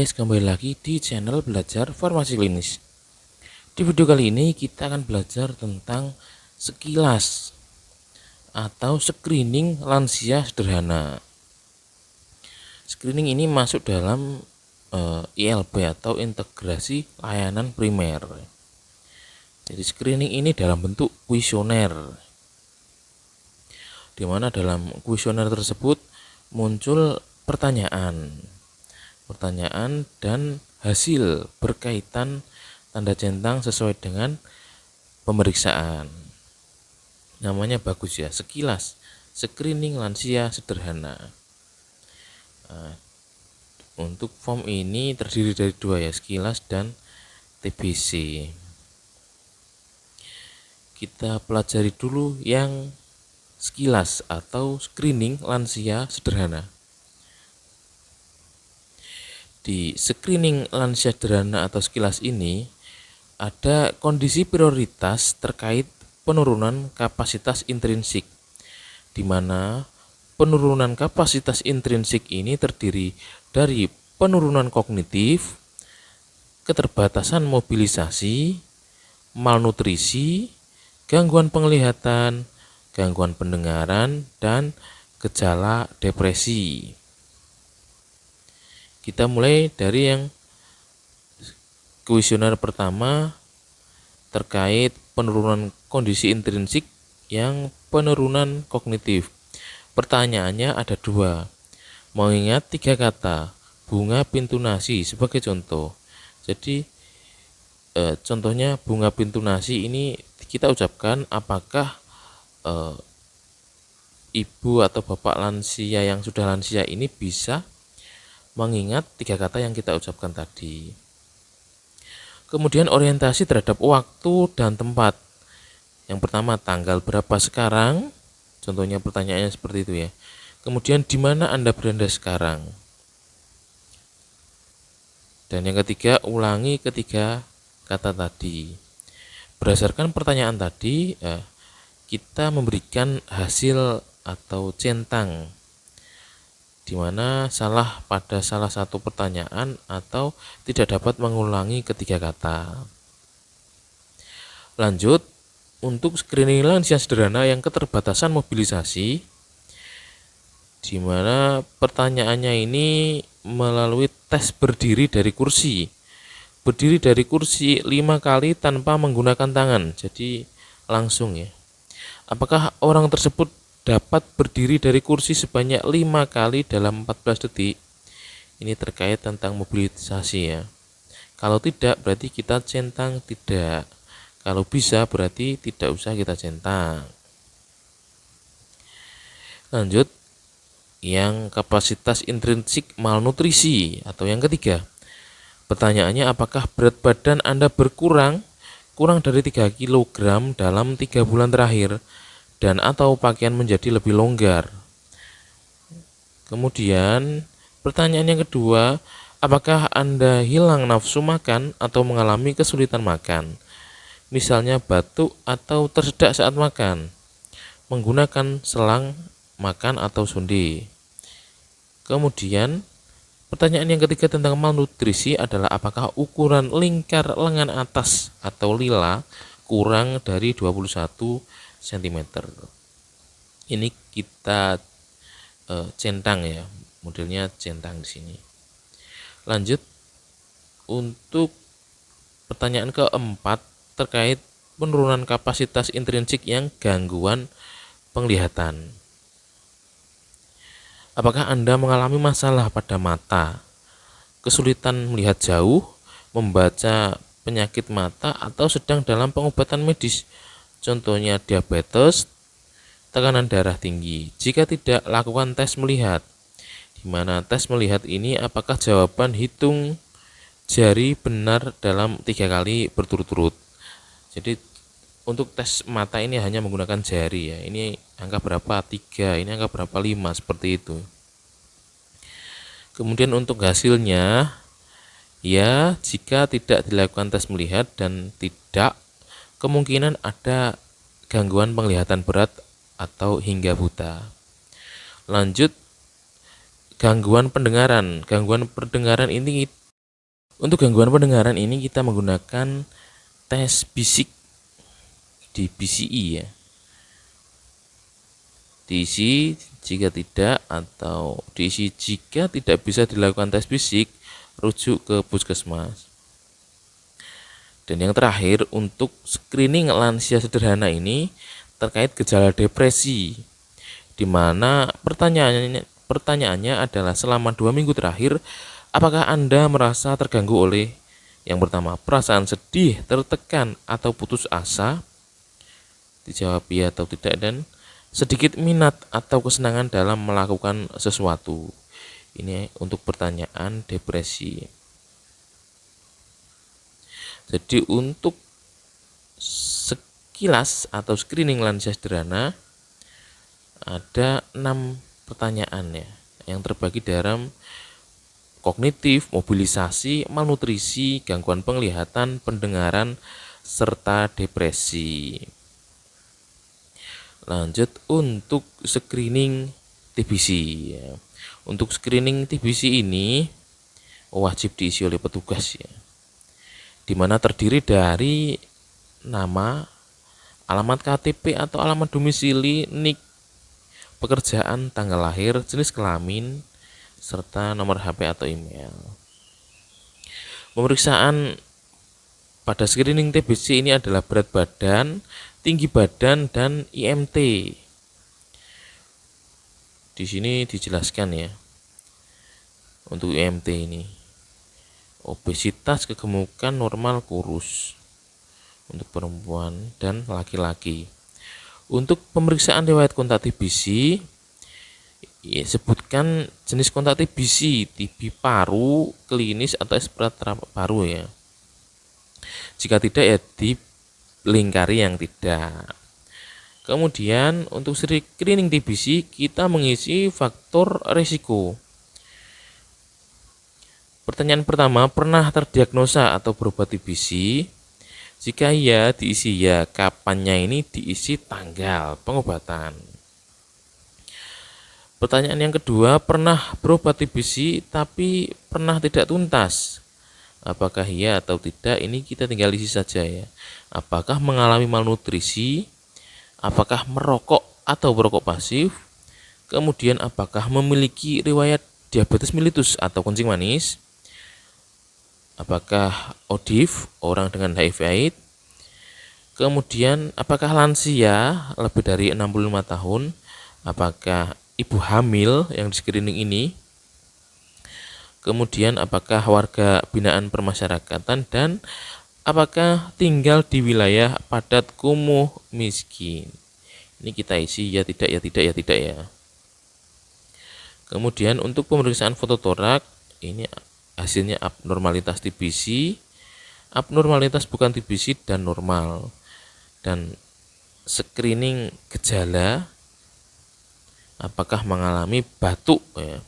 guys, kembali lagi di channel Belajar Farmasi Klinis. Di video kali ini kita akan belajar tentang sekilas atau screening lansia sederhana. Screening ini masuk dalam ILP atau integrasi layanan primer. Jadi screening ini dalam bentuk kuesioner, di mana dalam kuesioner tersebut muncul pertanyaan dan hasil berkaitan tanda centang sesuai dengan pemeriksaan. Namanya bagus ya, sekilas screening lansia sederhana. Untuk form ini terdiri dari dua ya, sekilas dan TBC. Kita pelajari dulu yang sekilas atau screening lansia sederhana. Di screening lansia sederhana atau sekilas ini ada kondisi prioritas terkait penurunan kapasitas intrinsik, di mana penurunan kapasitas intrinsik ini terdiri dari penurunan kognitif, keterbatasan mobilisasi, malnutrisi, gangguan penglihatan, gangguan pendengaran, dan gejala depresi. Kita mulai dari yang kuesioner pertama terkait penurunan kondisi intrinsik yang penurunan kognitif. Pertanyaannya ada dua. Mengingat tiga kata bunga pintu nasi sebagai contoh. Jadi contohnya bunga pintu nasi ini kita ucapkan apakah ibu atau bapak lansia yang sudah lansia ini bisa mengingat tiga kata yang kita ucapkan tadi. Kemudian orientasi terhadap waktu dan tempat. Yang pertama, tanggal berapa sekarang? Contohnya pertanyaannya seperti itu ya. Kemudian di mana Anda berada sekarang? Dan yang ketiga, ulangi ketiga kata tadi. Berdasarkan pertanyaan tadi, kita memberikan hasil atau centang, di mana salah pada salah satu pertanyaan atau tidak dapat mengulangi ketiga kata. Lanjut, untuk screening lansia sederhana yang keterbatasan mobilisasi, di mana pertanyaannya ini melalui tes berdiri dari kursi. Berdiri dari kursi 5 kali tanpa menggunakan tangan, jadi langsung ya. Apakah orang tersebut dapat berdiri dari kursi sebanyak 5 kali dalam 14 detik? Ini terkait tentang mobilisasi ya. Kalau tidak berarti kita centang tidak. Kalau bisa berarti tidak usah kita centang. Lanjut, yang kapasitas intrinsik malnutrisi atau yang ketiga. Pertanyaannya, apakah berat badan Anda kurang dari 3 kg dalam 3 bulan terakhir dan atau pakaian menjadi lebih longgar? Kemudian pertanyaan yang kedua, apakah Anda hilang nafsu makan atau mengalami kesulitan makan? Misalnya batuk atau tersedak saat makan, menggunakan selang makan atau sonde. Kemudian pertanyaan yang ketiga tentang malnutrisi adalah apakah ukuran lingkar lengan atas atau lila kurang dari 21 cm. Ini kita centang ya, modelnya centang di sini. Lanjut, untuk pertanyaan keempat terkait penurunan kapasitas intrinsik yang gangguan penglihatan. Apakah Anda mengalami masalah pada mata, kesulitan melihat jauh, membaca penyakit mata, atau sedang dalam pengobatan medis? Contohnya diabetes, tekanan darah tinggi. Jika tidak, lakukan tes melihat. Di mana tes melihat ini apakah jawaban hitung jari benar dalam 3 kali berturut-turut. Jadi untuk tes mata ini hanya menggunakan jari ya. Ini angka berapa 3, ini angka berapa 5, seperti itu. Kemudian untuk hasilnya ya, jika tidak dilakukan tes melihat dan tidak, kemungkinan ada gangguan penglihatan berat atau hingga buta. Lanjut, gangguan pendengaran. Gangguan pendengaran ini Untuk gangguan pendengaran ini kita menggunakan tes bisik di BCI ya. Diisi jika tidak atau diisi jika tidak bisa dilakukan tes bisik, rujuk ke puskesmas. Dan yang terakhir, untuk screening lansia sederhana ini terkait gejala depresi, di mana pertanyaannya adalah selama 2 minggu terakhir, apakah Anda merasa terganggu oleh yang pertama, perasaan sedih, tertekan, atau putus asa? Dijawab iya atau tidak, dan sedikit minat atau kesenangan dalam melakukan sesuatu. Ini untuk pertanyaan depresi. Jadi untuk sekilas atau screening lansia sederhana ada 6 pertanyaan ya, yang terbagi dalam kognitif, mobilisasi, malnutrisi, gangguan penglihatan, pendengaran, serta depresi. Lanjut untuk screening TBC ya. Untuk screening TBC ini wajib diisi oleh petugas ya, di mana terdiri dari nama, alamat KTP atau alamat domisili, NIK, pekerjaan, tanggal lahir, jenis kelamin, serta nomor HP atau email. Pemeriksaan pada screening TBC ini adalah berat badan, tinggi badan, dan IMT. Di sini dijelaskan ya untuk IMT ini. Obesitas, kegemukan, normal, kurus untuk perempuan dan laki-laki. Untuk pemeriksaan riwayat kontak TBC, ya, sebutkan jenis kontak TBC, TB paru, klinis atau eksplorator paru ya. Jika tidak ya dilingkari yang tidak. Kemudian untuk screening TBC kita mengisi faktor risiko. Pertanyaan pertama, pernah terdiagnosa atau berobat TBC? Jika iya, diisi ya. Kapannya ini diisi tanggal pengobatan. Pertanyaan yang kedua, pernah berobat TBC tapi pernah tidak tuntas? Apakah iya atau tidak? Ini kita tinggal isi saja ya. Apakah mengalami malnutrisi? Apakah merokok atau merokok pasif? Kemudian apakah memiliki riwayat diabetes mellitus atau kencing manis? Apakah ODIF, orang dengan HIV/AIDS? Kemudian apakah lansia lebih dari 65 tahun? Apakah ibu hamil yang di screening ini? Kemudian apakah warga binaan permasyarakatan, dan apakah tinggal di wilayah padat kumuh miskin? Ini kita isi ya tidak, ya tidak, ya tidak ya. Kemudian untuk pemeriksaan fototorak ini hasilnya abnormalitas TBC, abnormalitas bukan TBC, dan normal. Dan screening gejala, apakah mengalami batuk ya.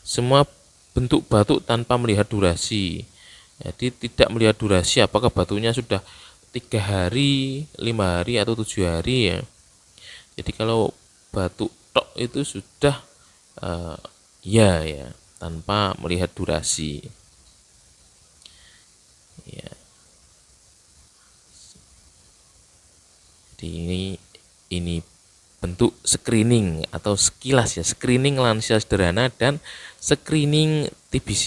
Semua bentuk batuk tanpa melihat durasi. Jadi tidak melihat durasi apakah batuknya sudah 3 hari, 5 hari, atau 7 hari ya. Jadi kalau batuk tok itu sudah ya tanpa melihat durasi ya. Jadi ini bentuk screening atau sekilas ya, screening lansia sederhana dan screening TBC.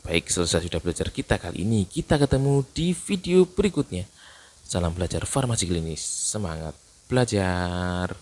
Baik, selesai sudah belajar kita kali ini. Kita ketemu di video berikutnya. Salam belajar farmasi klinis. Semangat belajar.